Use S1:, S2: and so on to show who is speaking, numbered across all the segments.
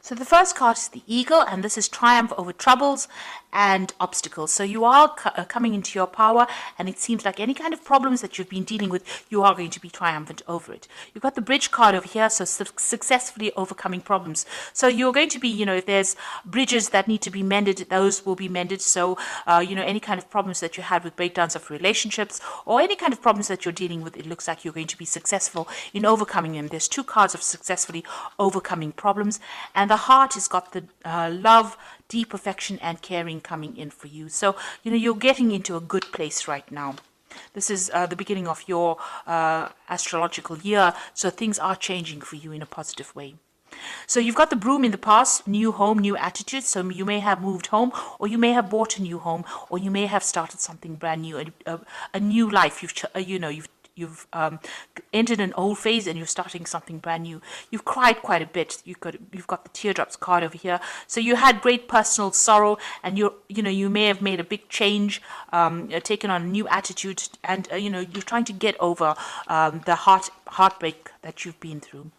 S1: So the first card is the Eagle, and this is triumph over troubles and obstacles. So you are coming into your power, and it seems like any kind of problems that you've been dealing with, you are going to be triumphant over it. You've got the Bridge card over here, so successfully overcoming problems. So you're going to be, if there's bridges that need to be mended, those will be mended. So, any kind of problems that you had with breakdowns of relationships or any kind of problems that you're dealing with, it looks like you're going to be successful in overcoming them. There's 2 cards of successfully overcoming problems, and the Heart has got the love, deep affection and caring coming in for you. So, you're getting into a good place right now. This is the beginning of your astrological year, so things are changing for you in a positive way. So you've got the Broom in the past, new home, new attitude. So you may have moved home, or you may have bought a new home, or you may have started something brand new, a new life. You've entered an old phase and you're starting something brand new. You've cried quite a bit. You've got the teardrops card over here. So you had great personal sorrow, and you may have made a big change, taken on a new attitude, and you're trying to get over the heartbreak that you've been through.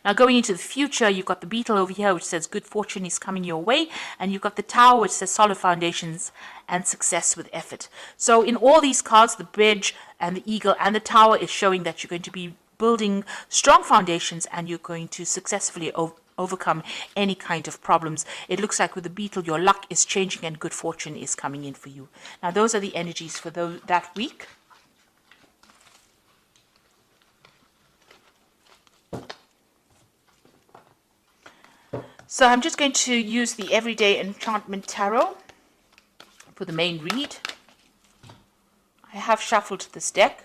S1: Now going into the future, you've got the Beetle over here, which says good fortune is coming your way, and you've got the Tower, which says solid foundations and success with effort. So in all these cards, the Bridge and the Eagle and the Tower is showing that you're going to be building strong foundations, and you're going to successfully overcome any kind of problems. It looks like with the Beetle, your luck is changing and good fortune is coming in for you. Now those are the energies for that week. So I'm just going to use the Everyday Enchantment Tarot for the main read. I have shuffled this deck.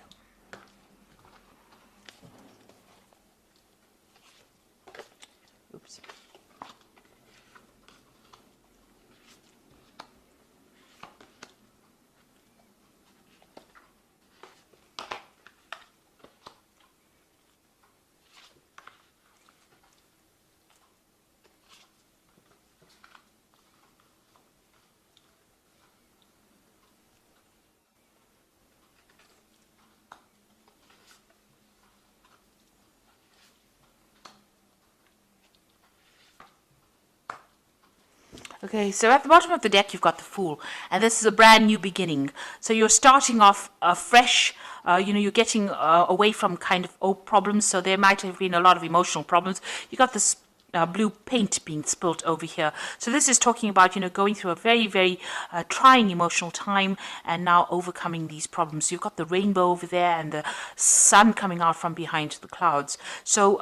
S1: Oops. Okay, so at the bottom of the deck, you've got the Fool, and this is a brand new beginning. So you're starting off fresh. You're getting away from kind of old problems. So there might have been a lot of emotional problems. You got this blue paint being spilt over here. So this is talking about, going through a very, very trying emotional time and now overcoming these problems. You've got the rainbow over there and the sun coming out from behind the clouds. So,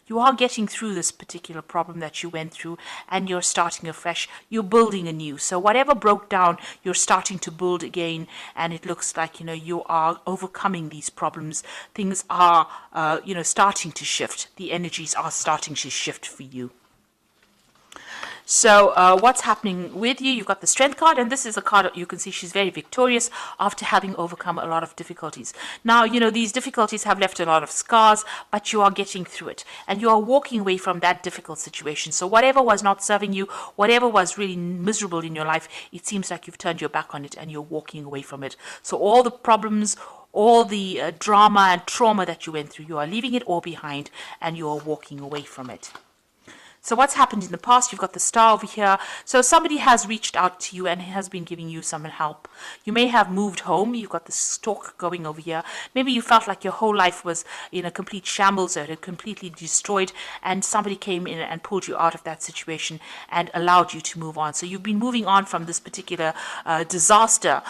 S1: you are getting through this particular problem that you went through, and you're starting afresh. You're building anew. So whatever broke down, you're starting to build again, and it looks like, you are overcoming these problems. Things are, starting to shift. The energies are starting to shift for you. So what's happening with you? You've got the Strength card, and this is a card that you can see she's very victorious after having overcome a lot of difficulties. Now, these difficulties have left a lot of scars, but you are getting through it, and you are walking away from that difficult situation. So whatever was not serving you, whatever was really miserable in your life, it seems like you've turned your back on it and you're walking away from it. So all the problems, all the drama and trauma that you went through, you are leaving it all behind and you are walking away from it. So what's happened in the past? You've got the Star over here. So somebody has reached out to you and has been giving you some help. You may have moved home. You've got the Stork going over here. Maybe you felt like your whole life was in a complete shambles, or it had completely destroyed, and somebody came in and pulled you out of that situation and allowed you to move on. So you've been moving on from this particular disaster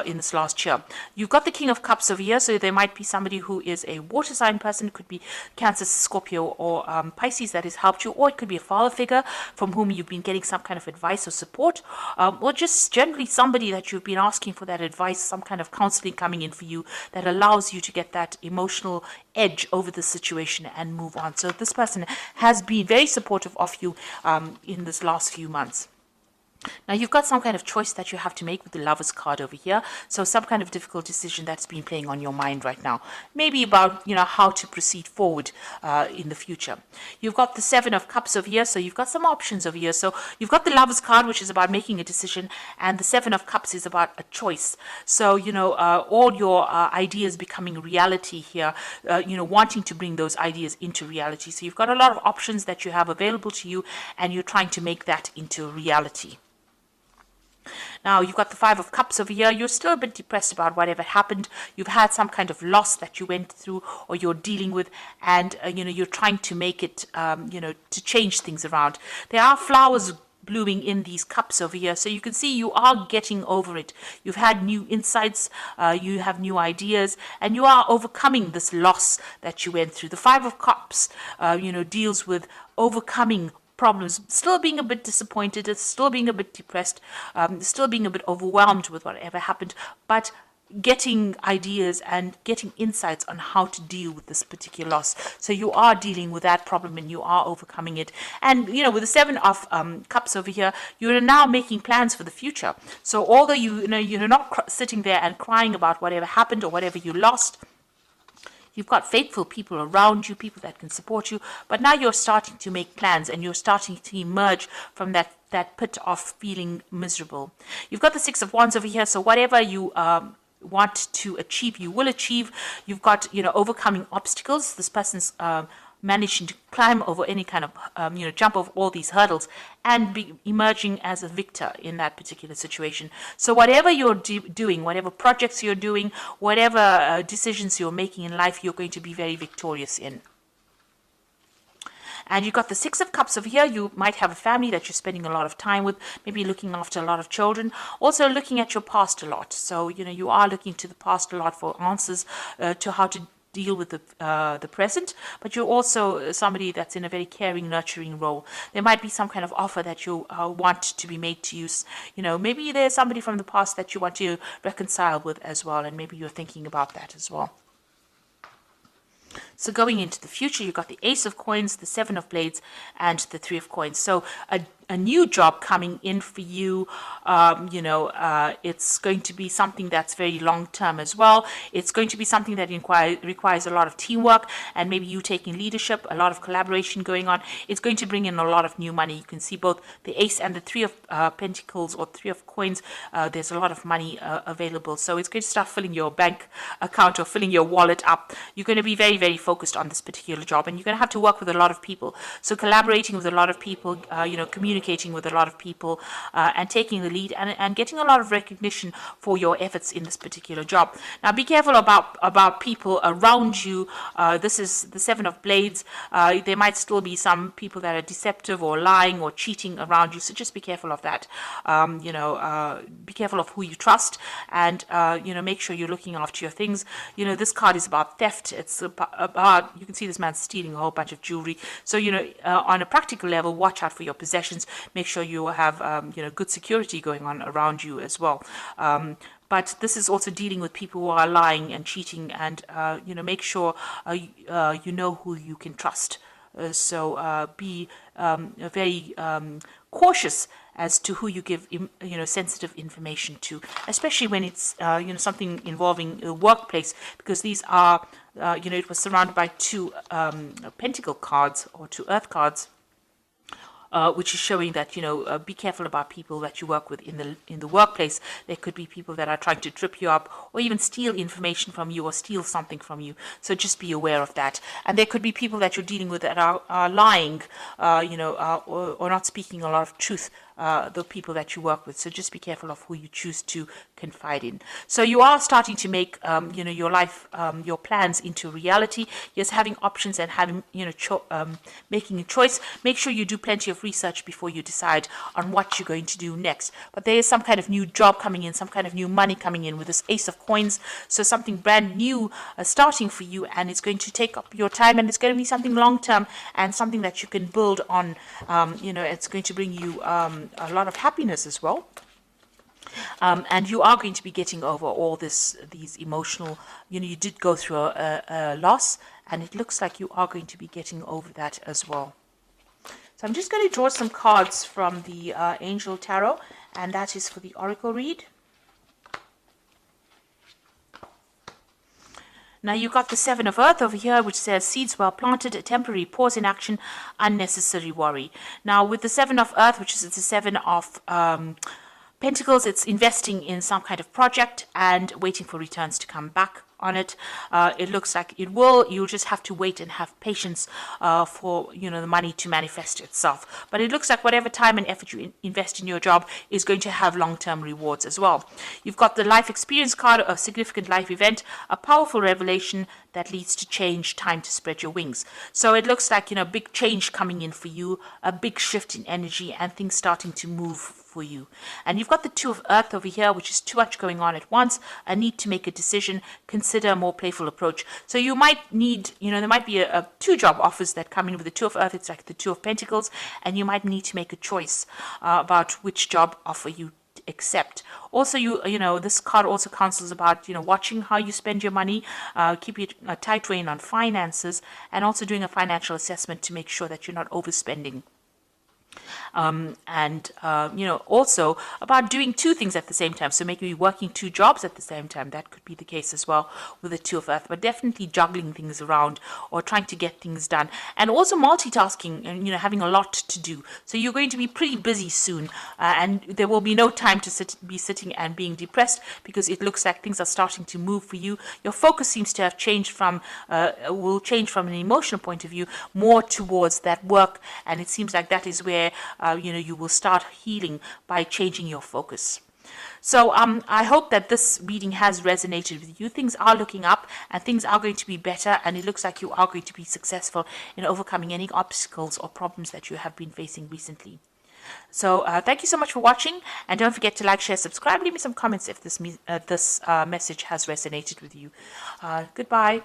S1: in this last year. You've got the King of Cups over here. So there might be somebody who is a water sign person. It could be Cancer, Scorpio, or Pisces that has helped you, or it could be a father figure from whom you've been getting some kind of advice or support, or just generally somebody that you've been asking for that advice, some kind of counseling coming in for you that allows you to get that emotional edge over the situation and move on. So this person has been very supportive of you in this last few months. Now you've got some kind of choice that you have to make with the Lovers card over here. So some kind of difficult decision that's been playing on your mind right now. Maybe about, how to proceed forward in the future. You've got the Seven of Cups over here. So you've got some options over here. So you've got the Lovers card, which is about making a decision. And the Seven of Cups is about a choice. So, all your ideas becoming reality here, wanting to bring those ideas into reality. So you've got a lot of options that you have available to you, and you're trying to make that into reality. Now, you've got the Five of Cups over here. You're still a bit depressed about whatever happened. You've had some kind of loss that you went through or you're dealing with, and, you're trying to make it, to change things around. There are flowers blooming in these cups over here, so you can see you are getting over it. You've had new insights, you have new ideas, and you are overcoming this loss that you went through. The Five of Cups, deals with overcoming problems, still being a bit disappointed, still being a bit depressed, still being a bit overwhelmed with whatever happened, but getting ideas and getting insights on how to deal with this particular loss. So you are dealing with that problem and you are overcoming it. And, with the Seven of Cups over here, you're now making plans for the future. So although you're not sitting there and crying about whatever happened or whatever you lost, you've got faithful people around you, people that can support you, but now you're starting to make plans and you're starting to emerge from that pit of feeling miserable. You've got the Six of Wands over here, so whatever you want to achieve, you will achieve. You've got, overcoming obstacles. This person's managing to climb over any kind of, jump over all these hurdles and be emerging as a victor in that particular situation. So whatever you're doing, whatever projects you're doing, whatever decisions you're making in life, you're going to be very victorious in. And you've got the Six of Cups over here. You might have a family that you're spending a lot of time with, maybe looking after a lot of children, also looking at your past a lot. So, you are looking to the past a lot for answers to how to deal with the present, but you're also somebody that's in a very caring, nurturing role. There might be some kind of offer that you want to be made to you. Maybe there's somebody from the past that you want to reconcile with as well, and maybe you're thinking about that as well. So going into the future, you've got the Ace of Coins, the Seven of Blades, and the Three of Coins. So a new job coming in for you. It's going to be something that's very long term as well. It's going to be something that requires a lot of teamwork and maybe you taking leadership, a lot of collaboration going on. It's going to bring in a lot of new money. You can see both the Ace and the Three of Pentacles or Three of Coins. There's a lot of money available. So it's going to start filling your bank account or filling your wallet up. You're going to be very, very focused on this particular job, and you're going to have to work with a lot of people. So collaborating with a lot of people, communicating with a lot of people, and taking the lead and getting a lot of recognition for your efforts in this particular job. Now be careful about people around you. This is the Seven of Blades. There might still be some people that are deceptive or lying or cheating around you, so just be careful of that. Be careful of who you trust, and make sure you're looking after your things. This card is about theft. It's about, you can see this man stealing a whole bunch of jewelry. So on a practical level, watch out for your possessions. Make sure you have good security going on around you as well. But this is also dealing with people who are lying and cheating, and make sure you know who you can trust. So be very cautious as to who you give sensitive information to, especially when it's something involving a workplace, because these are it was surrounded by two pentacle cards or two earth cards. Which is showing that be careful about people that you work with in the workplace. There could be people that are trying to trip you up or even steal information from you or steal something from you. So just be aware of that. And there could be people that you're dealing with that are lying, or not speaking a lot of truth. The people that you work with. So just be careful of who you choose to confide in. So you are starting to make, your life, your plans into reality. Yes, having options and having, making a choice. Make sure you do plenty of research before you decide on what you're going to do next. But there is some kind of new job coming in, some kind of new money coming in with this Ace of Coins. So something brand new starting for you, and it's going to take up your time, and it's going to be something long term and something that you can build on. It's going to bring you a lot of happiness as well. And you are going to be getting over all these emotional, you did go through a loss, and it looks like you are going to be getting over that as well. So I'm just going to draw some cards from the Angel Tarot, And that is for the Oracle read. Now you've got the Seven of Earth over here, which says seeds well planted, a temporary pause in action, unnecessary worry. Now with the Seven of Earth, which is the Seven of Pentacles, it's investing in some kind of project and waiting for returns to come back on it. It looks like it will. You'll just have to wait and have patience for the money to manifest itself. But it looks like whatever time and effort you invest in your job is going to have long-term rewards as well. You've got the life experience card, a significant life event, a powerful revelation that leads to change, time to spread your wings. So it looks like big change coming in for you, a big shift in energy, and things starting to move for you. And you've got the Two of Earth over here, which is too much going on at once, a need to make a decision, consider a more playful approach. So you might need, there might be two job offers that come in with the Two of Earth. It's like the Two of Pentacles, and you might need to make a choice about which job offer you accept. Also, this card also counsels about watching how you spend your money, keeping a tight rein on finances, and also doing a financial assessment to make sure that you're not overspending. Also about doing two things at the same time. So maybe working two jobs at the same time. That could be the case as well with the Two of Earth, but definitely juggling things around or trying to get things done. And also multitasking and, having a lot to do. So you're going to be pretty busy soon, and there will be no time to be sitting and being depressed, because it looks like things are starting to move for you. Your focus seems to have changed will change from an emotional point of view more towards that work, and it seems like that is where you will start healing by changing your focus. So I hope that this reading has resonated with you. Things are looking up and things are going to be better, and it looks like you are going to be successful in overcoming any obstacles or problems that you have been facing recently. So thank you so much for watching, and don't forget to like, share, subscribe, leave me some comments if this message has resonated with you. Goodbye.